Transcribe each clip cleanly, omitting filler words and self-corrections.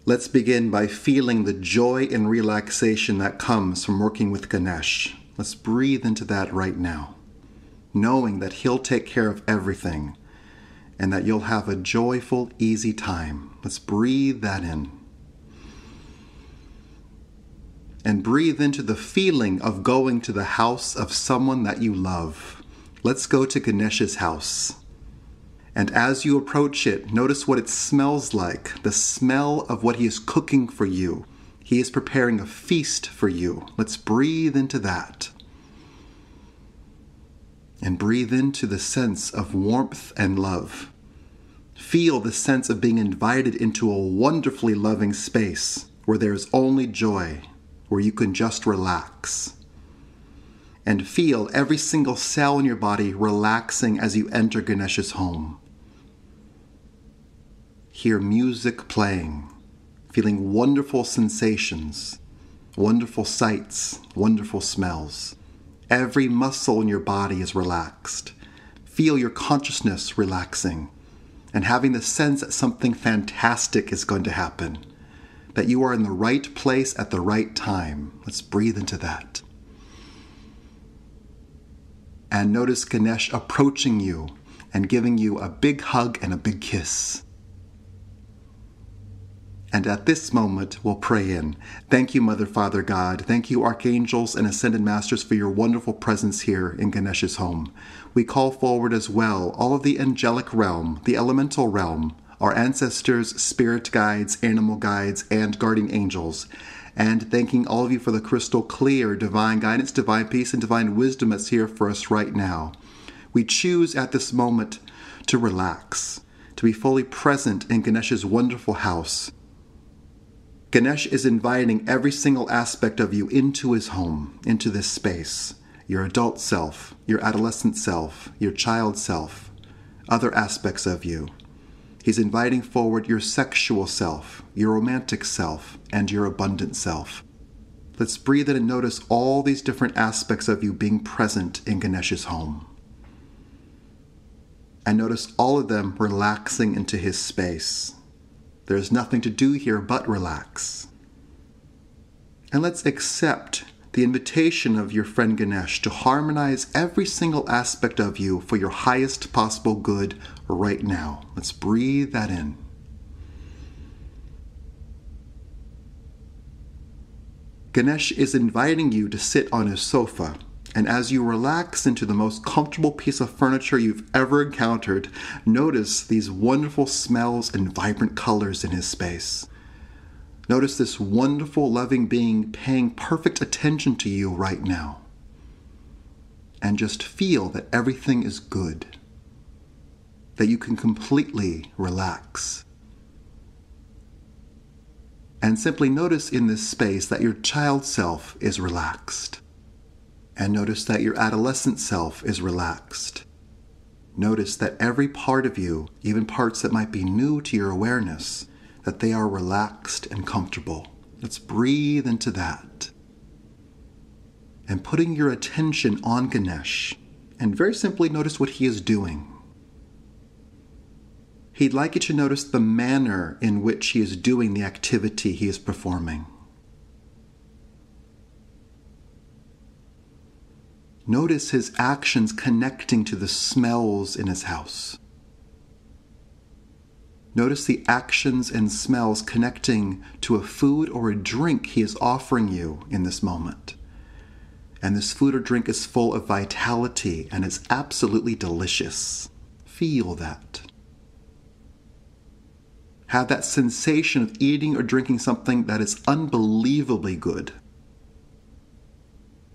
Let's begin by feeling the joy and relaxation that comes from working with Ganesh. Let's breathe into that right now, knowing that he'll take care of everything and that you'll have a joyful, easy time. Let's breathe that in. And breathe into the feeling of going to the house of someone that you love. Let's go to Ganesh's house. And as you approach it, notice what it smells like, the smell of what he is cooking for you. He is preparing a feast for you. Let's breathe into that. And breathe into the sense of warmth and love. Feel the sense of being invited into a wonderfully loving space where there is only joy, where you can just relax. And feel every single cell in your body relaxing as you enter Ganesh's home. Hear music playing, feeling wonderful sensations, wonderful sights, wonderful smells. Every muscle in your body is relaxed. Feel your consciousness relaxing and having the sense that something fantastic is going to happen, that you are in the right place at the right time. Let's breathe into that. And notice Ganesh approaching you and giving you a big hug and a big kiss. And at this moment, we'll pray in. Thank you, Mother, Father, God. Thank you, Archangels and Ascended Masters, for your wonderful presence here in Ganesh's home. We call forward as well all of the angelic realm, the elemental realm, our ancestors, spirit guides, animal guides, and guardian angels. And thanking all of you for the crystal clear divine guidance, divine peace, and divine wisdom that's here for us right now. We choose at this moment to relax, to be fully present in Ganesh's wonderful house. Ganesh is inviting every single aspect of you into his home, into this space. Your adult self, your adolescent self, your child self, other aspects of you. He's inviting forward your sexual self, your romantic self, and your abundant self. Let's breathe in and notice all these different aspects of you being present in Ganesh's home. And notice all of them relaxing into his space. There's nothing to do here but relax. And let's accept the invitation of your friend Ganesh to harmonize every single aspect of you for your highest possible good right now. Let's breathe that in. Ganesh is inviting you to sit on his sofa. And as you relax into the most comfortable piece of furniture you've ever encountered, notice these wonderful smells and vibrant colors in his space. Notice this wonderful, loving being paying perfect attention to you right now. And just feel that everything is good, that you can completely relax. And simply notice in this space that your child self is relaxed. And notice that your adolescent self is relaxed. Notice that every part of you, even parts that might be new to your awareness, that they are relaxed and comfortable. Let's breathe into that. And putting your attention on Ganesh, and very simply notice what he is doing. He'd like you to notice the manner in which he is doing the activity he is performing. Notice his actions connecting to the smells in his house. Notice the actions and smells connecting to a food or a drink he is offering you in this moment. And this food or drink is full of vitality and is absolutely delicious. Feel that. Have that sensation of eating or drinking something that is unbelievably good.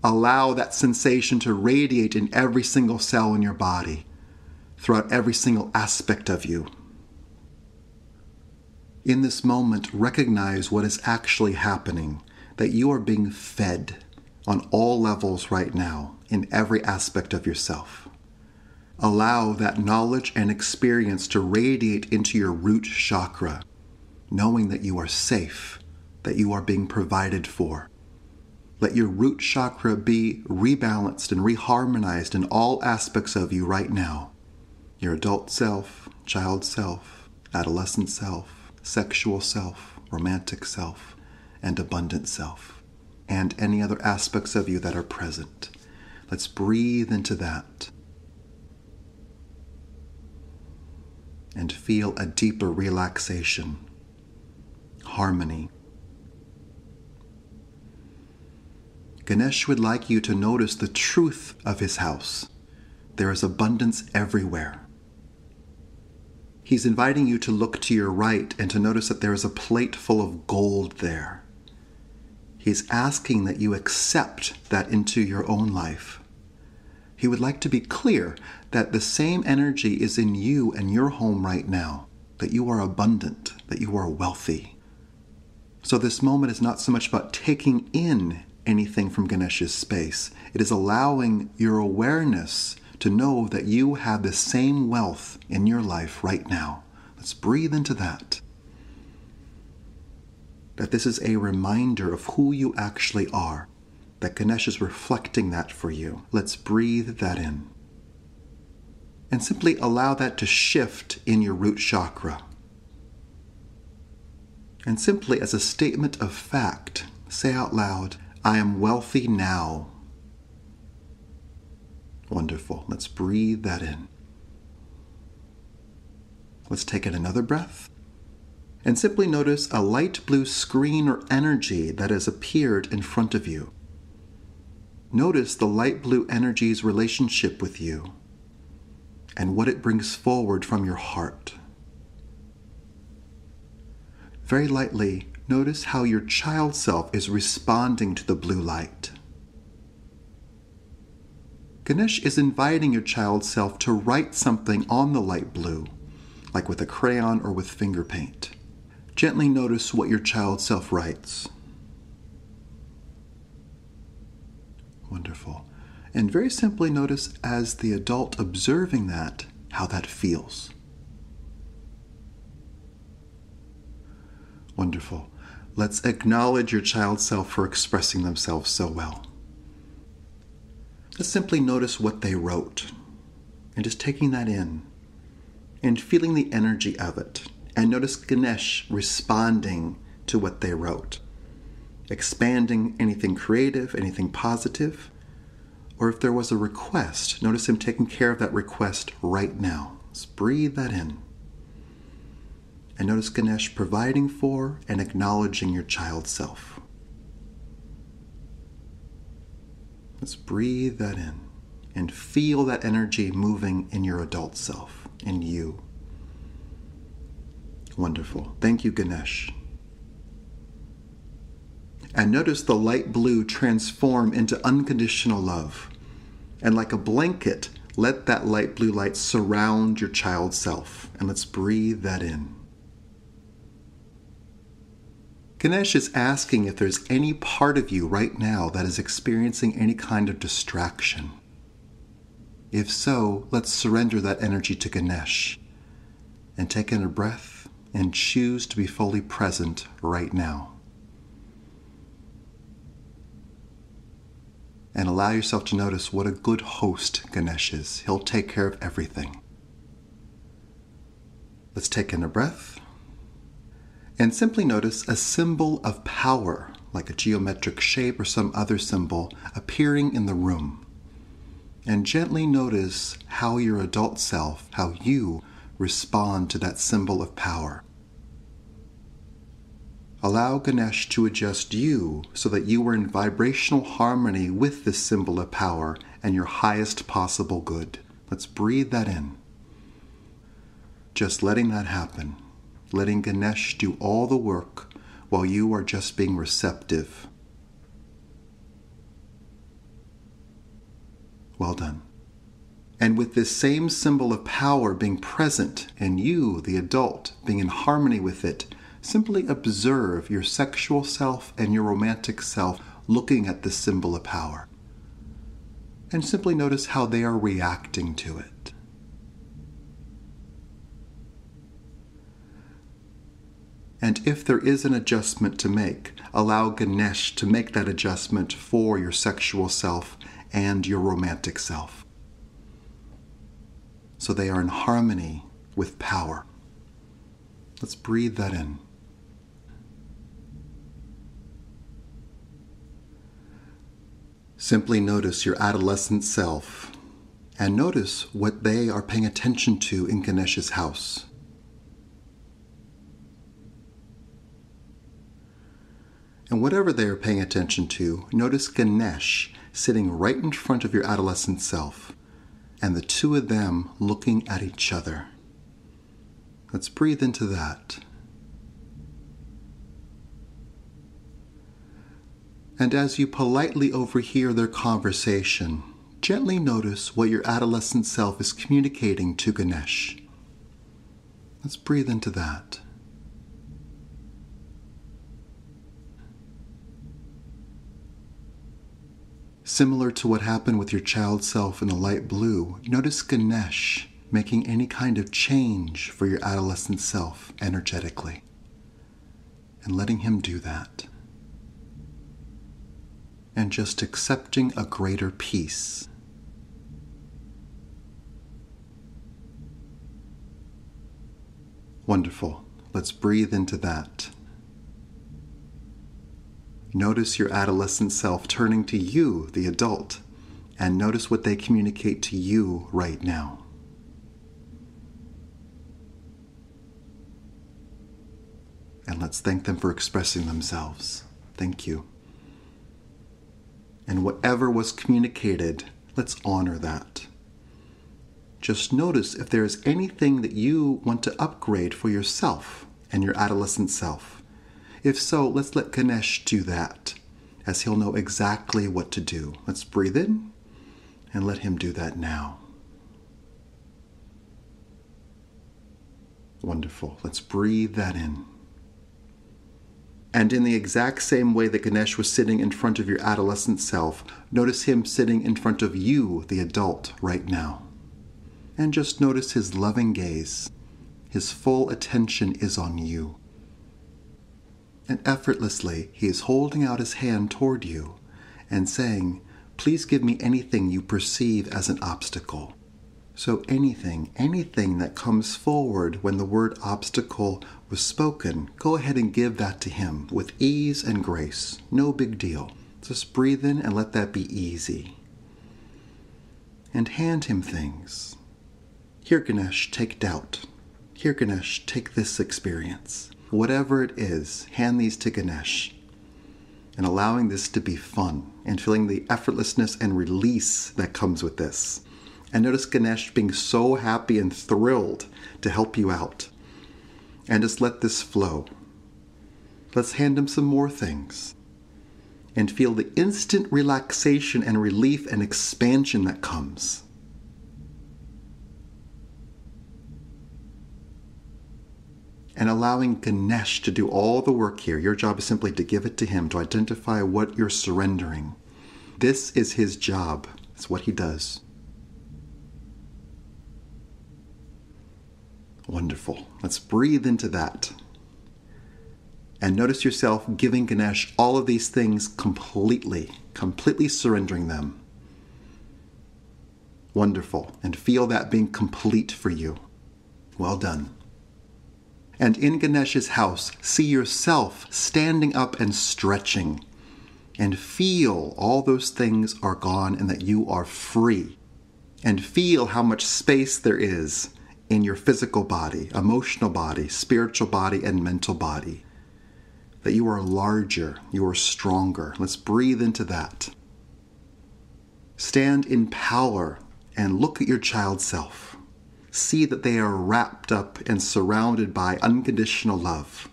Allow that sensation to radiate in every single cell in your body, throughout every single aspect of you. In this moment, recognize what is actually happening, that you are being fed on all levels right now, in every aspect of yourself. Allow that knowledge and experience to radiate into your root chakra, knowing that you are safe, that you are being provided for. Let your root chakra be rebalanced and reharmonized in all aspects of you right now. Your adult self, child self, adolescent self, sexual self, romantic self, and abundant self, and any other aspects of you that are present. Let's breathe into that and feel a deeper relaxation, harmony. Ganesh would like you to notice the truth of his house. There is abundance everywhere. He's inviting you to look to your right and to notice that there is a plate full of gold there. He's asking that you accept that into your own life. He would like to be clear that the same energy is in you and your home right now, that you are abundant, that you are wealthy. So this moment is not so much about taking in anything from Ganesh's space. It is allowing your awareness to know that you have the same wealth in your life right now. Let's breathe into that. That this is a reminder of who you actually are. That Ganesh is reflecting that for you. Let's breathe that in. And simply allow that to shift in your root chakra. And simply as a statement of fact, say out loud, I am wealthy now. Wonderful. Let's breathe that in. Let's take in another breath. And simply notice a light blue screen or energy that has appeared in front of you. Notice the light blue energy's relationship with you and what it brings forward from your heart. Very lightly, notice how your child self is responding to the blue light. Ganesh is inviting your child self to write something on the light blue, like with a crayon or with finger paint. Gently notice what your child self writes. Wonderful. And very simply notice as the adult observing that, how that feels. Wonderful. Let's acknowledge your child self for expressing themselves so well. Let's simply notice what they wrote and just taking that in and feeling the energy of it. And notice Ganesh responding to what they wrote, expanding anything creative, anything positive, or if there was a request, notice him taking care of that request right now. Let's breathe that in. And notice Ganesh providing for and acknowledging your child self. Let's breathe that in and feel that energy moving in your adult self, in you. Wonderful. Thank you, Ganesh. And notice the light blue transform into unconditional love. And like a blanket, let that light blue light surround your child self. And let's breathe that in. Ganesh is asking if there's any part of you right now that is experiencing any kind of distraction. If so, let's surrender that energy to Ganesh and take in a breath and choose to be fully present right now. And allow yourself to notice what a good host Ganesh is. He'll take care of everything. Let's take in a breath. And simply notice a symbol of power, like a geometric shape or some other symbol, appearing in the room. And gently notice how your adult self, how you respond to that symbol of power. Allow Ganesh to adjust you so that you are in vibrational harmony with this symbol of power and your highest possible good. Let's breathe that in. Just letting that happen. Letting Ganesh do all the work while you are just being receptive. Well done. And with this same symbol of power being present and you, the adult, being in harmony with it, simply observe your sexual self and your romantic self looking at this symbol of power. And simply notice how they are reacting to it. And if there is an adjustment to make, allow Ganesh to make that adjustment for your sexual self and your romantic self. So they are in harmony with power. Let's breathe that in. Simply notice your adolescent self and notice what they are paying attention to in Ganesh's house. And whatever they are paying attention to, notice Ganesh sitting right in front of your adolescent self, and the two of them looking at each other. Let's breathe into that. And as you politely overhear their conversation, gently notice what your adolescent self is communicating to Ganesh. Let's breathe into that. Similar to what happened with your child self in the light blue, notice Ganesh making any kind of change for your adolescent self energetically, and letting him do that. And just accepting a greater peace. Wonderful. Let's breathe into that. Notice your adolescent self turning to you, the adult, and notice what they communicate to you right now. And let's thank them for expressing themselves. Thank you. And whatever was communicated, let's honor that. Just notice if there is anything that you want to upgrade for yourself and your adolescent self. If so, let's let Ganesh do that, as he'll know exactly what to do. Let's breathe in and let him do that now. Wonderful. Let's breathe that in. And in the exact same way that Ganesh was sitting in front of your adolescent self, notice him sitting in front of you, the adult, right now. And just notice his loving gaze. His full attention is on you. And effortlessly, he is holding out his hand toward you and saying, please give me anything you perceive as an obstacle. So anything that comes forward when the word obstacle was spoken, go ahead and give that to him with ease and grace. No big deal. Just breathe in and let that be easy. And hand him things. Here, Ganesh, take doubt. Here, Ganesh, take this experience. Whatever it is, hand these to Ganesh. And allowing this to be fun and feeling the effortlessness and release that comes with this. And notice Ganesh being so happy and thrilled to help you out. And just let this flow. Let's hand him some more things. And feel the instant relaxation and relief and expansion that comes. And allowing Ganesh to do all the work here. Your job is simply to give it to him, to identify what you're surrendering. This is his job. It's what he does. Wonderful. Let's breathe into that. And notice yourself giving Ganesh all of these things completely surrendering them. Wonderful. And feel that being complete for you. Well done. And in Ganesh's house, see yourself standing up and stretching. And feel all those things are gone and that you are free. And feel how much space there is in your physical body, emotional body, spiritual body, and mental body. That you are larger, you are stronger. Let's breathe into that. Stand in power and look at your child self. See that they are wrapped up and surrounded by unconditional love.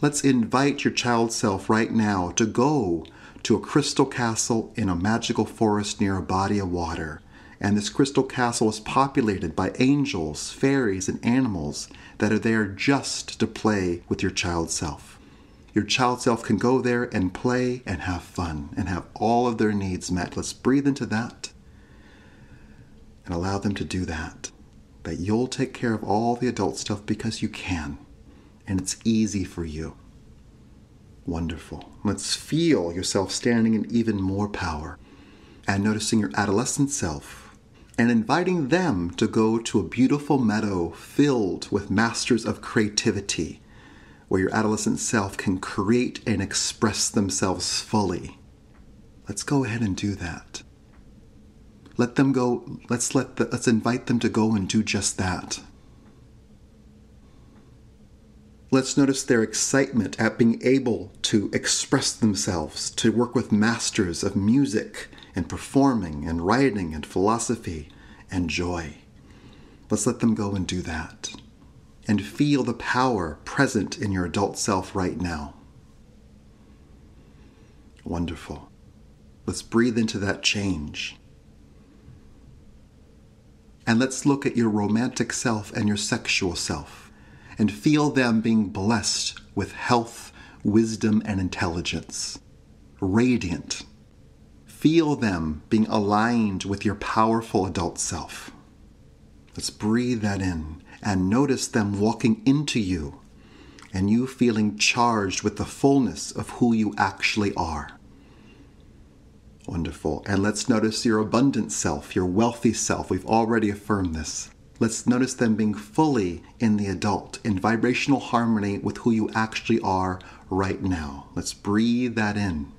Let's invite your child self right now to go to a crystal castle in a magical forest near a body of water. And this crystal castle is populated by angels, fairies, and animals that are there just to play with your child self. Your child self can go there and play and have fun and have all of their needs met. Let's breathe into that and allow them to do that. That you'll take care of all the adult stuff because you can. And it's easy for you. Wonderful. Let's feel yourself standing in even more power. And noticing your adolescent self. And inviting them to go to a beautiful meadow filled with masters of creativity. Where your adolescent self can create and express themselves fully. Let's go ahead and do that. Let them go. Let's invite them to go and do just that. Let's notice their excitement at being able to express themselves, to work with masters of music and performing and writing and philosophy and joy. Let's let them go and do that. And feel the power present in your adult self right now. Wonderful. Let's breathe into that change. And let's look at your romantic self and your sexual self and feel them being blessed with health, wisdom, and intelligence. Radiant. Feel them being aligned with your powerful adult self. Let's breathe that in and notice them walking into you and you feeling charged with the fullness of who you actually are. Wonderful. And let's notice your abundant self, your wealthy self. We've already affirmed this. Let's notice them being fully in the adult, in vibrational harmony with who you actually are right now. Let's breathe that in.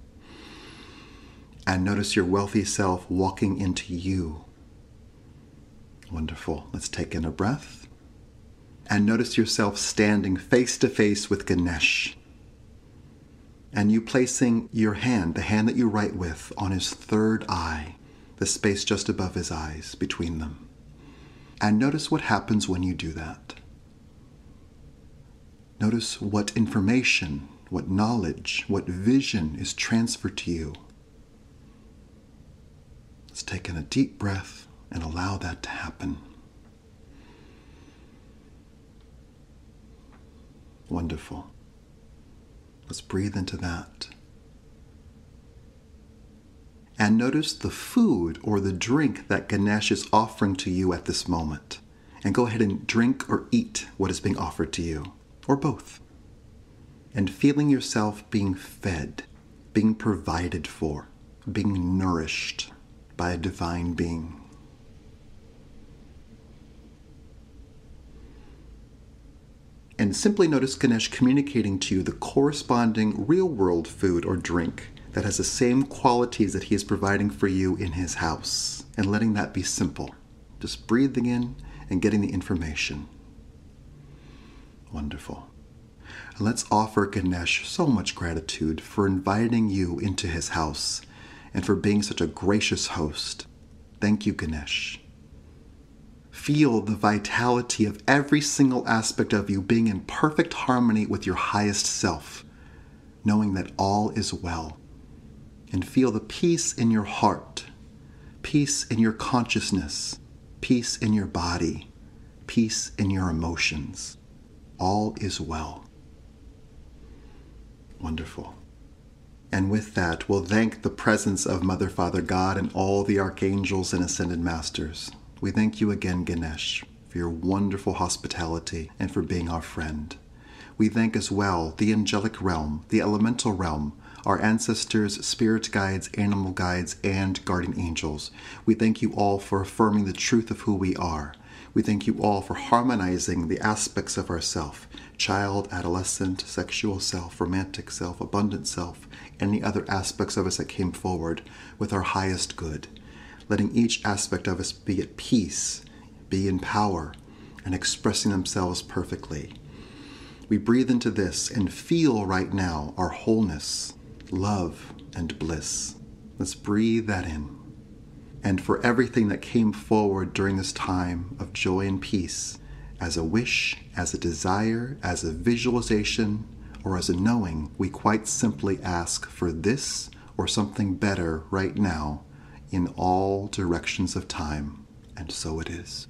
And notice your wealthy self walking into you. Wonderful. Let's take in a breath. And notice yourself standing face to face with Ganesh. And you placing your hand, the hand that you write with, on his third eye, the space just above his eyes, between them. And notice what happens when you do that. Notice what information, what knowledge, what vision is transferred to you. Let's take in a deep breath and allow that to happen. Wonderful. Let's breathe into that. And notice the food or the drink that Ganesh is offering to you at this moment. And go ahead and drink or eat what is being offered to you, or both. And feeling yourself being fed, being provided for, being nourished by a divine being. And simply notice Ganesh communicating to you the corresponding real-world food or drink that has the same qualities that he is providing for you in his house, and letting that be simple. Just breathing in and getting the information. Wonderful. Let's offer Ganesh so much gratitude for inviting you into his house and for being such a gracious host. Thank you, Ganesh. Feel the vitality of every single aspect of you being in perfect harmony with your highest self, knowing that all is well. And feel the peace in your heart, peace in your consciousness, peace in your body, peace in your emotions. All is well. Wonderful. And with that, we'll thank the presence of Mother, Father, God, and all the archangels and ascended masters. We thank you again, Ganesh, for your wonderful hospitality and for being our friend. We thank as well the angelic realm, the elemental realm, our ancestors, spirit guides, animal guides, and guardian angels. We thank you all for affirming the truth of who we are. We thank you all for harmonizing the aspects of ourself: child, adolescent, sexual self, romantic self, abundant self, and the other aspects of us that came forward with our highest good, letting each aspect of us be at peace, be in power, and expressing themselves perfectly. We breathe into this and feel right now our wholeness, love, and bliss. Let's breathe that in. And for everything that came forward during this time of joy and peace, as a wish, as a desire, as a visualization, or as a knowing, we quite simply ask for this or something better right now in all directions of time. And so it is.